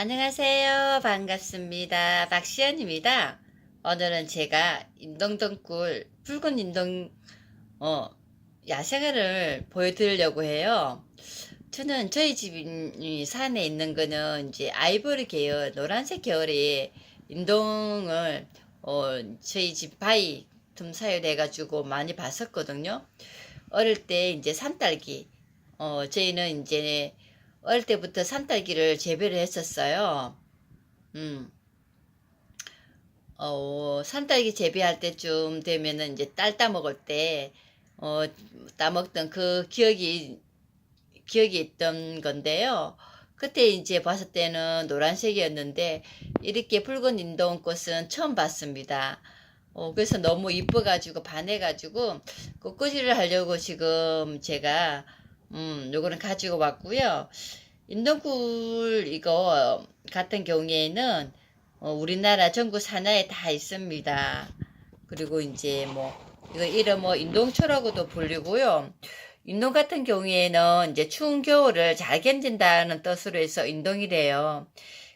안녕하세요. 반갑습니다. 박시연입니다. 오늘은 제가 인동덩굴 붉은 인동 야생화를 보여드리려고 해요. 저는 저희 집이 산에 있는 거는 이제 아이보리 계열 노란색 계열의 인동을 저희 집 바위 틈 사이에 돼가지고 많이 봤었거든요. 어릴 때 이제 산딸기 저희는 이제 어릴 때부터 산딸기를 재배를 했었어요. 음, 산딸기 재배할 때쯤 되면은 이제 딸 따먹을 때, 어, 따먹던 그 기억이 있던 건데요. 그때 이제 봤을 때는 노란색이었는데, 이렇게 붉은 인도원꽃은 처음 봤습니다. 그래서 너무 이뻐가지고 반해가지고 꽃꽂이를 하려고 지금 제가 요거는 가지고 왔고요. 인동굴 이거 같은 경우에는 우리나라 전국 산하에 다 있습니다. 그리고 이제 뭐 이거 이름 뭐 인동초라고도 불리고요. 인동 같은 경우에는 이제 추운 겨울을 잘 견딘다는 뜻으로 해서 인동이래요.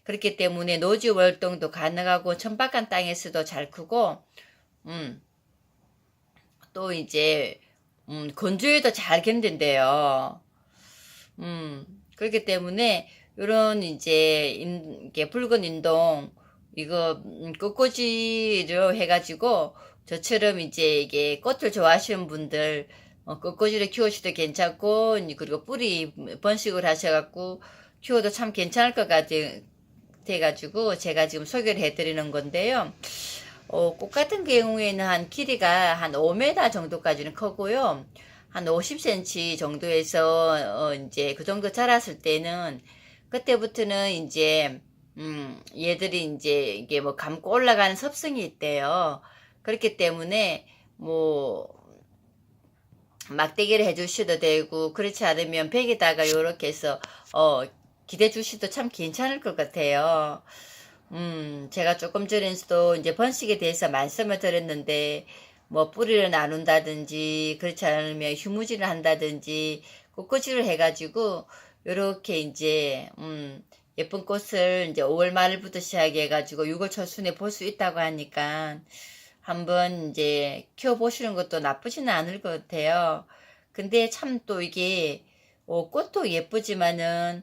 그렇기 때문에 노지 활동도 가능하고 천박한 땅에서도 잘 크고 음, 또 이제 건조에도 잘 견딘대요. 그렇기 때문에 요런 이제 이게 붉은 인동 이거 꽃꽂이로 해가지고 저처럼 이제 이게 꽃을 좋아하시는 분들 꽃꽂이를 키우셔도 괜찮고 그리고 뿌리 번식을 하셔갖고 키워도 참 괜찮을 것 같아가지고 제가 지금 소개를 해드리는 건데요. 꽃 같은 경우에는 한 길이가 한 5m 정도까지는 크고요. 한 50cm 정도에서 이제 그 정도 자랐을 때는 그때부터는 이제 얘들이 이제 이게 뭐 감고 올라가는 습성이 있대요. 그렇기 때문에 뭐 막대기를 해주셔도 되고 그렇지 않으면 벽에다가 요렇게 해서 기대 주셔도 참 괜찮을 것 같아요. 제가 조금 전에도 이제 번식에 대해서 말씀을 드렸는데, 뭐, 뿌리를 나눈다든지, 그렇지 않으면 휴무질을 한다든지, 꽃꽂이를 해가지고, 요렇게 이제, 예쁜 꽃을 이제 5월 말부터 시작해가지고 6월 초순에 볼 수 있다고 하니까, 한번 이제 키워보시는 것도 나쁘지는 않을 것 같아요. 근데 참 또 이게, 꽃도 예쁘지만은,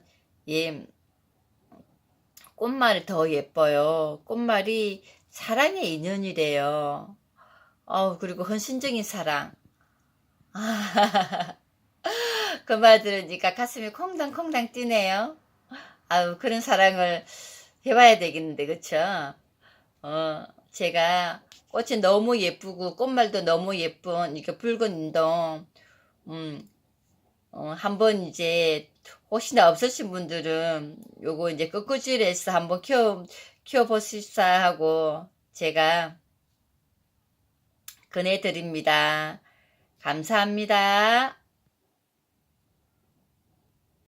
예, 꽃말이 더 예뻐요. 꽃말이 사랑의 인연이래요. 그리고 헌신적인 사랑. 그 말 들으니까 가슴이 콩당콩당 뛰네요. 아유, 그런 사랑을 해봐야 되겠는데, 그쵸? 제가 꽃이 너무 예쁘고, 꽃말도 너무 예쁜, 이렇게 붉은 인동, 음, 한번 이제 혹시나 없으신 분들은 요거 이제 끄꾸질해서 한번 키워보시사 하고 제가 권해드립니다. 감사합니다.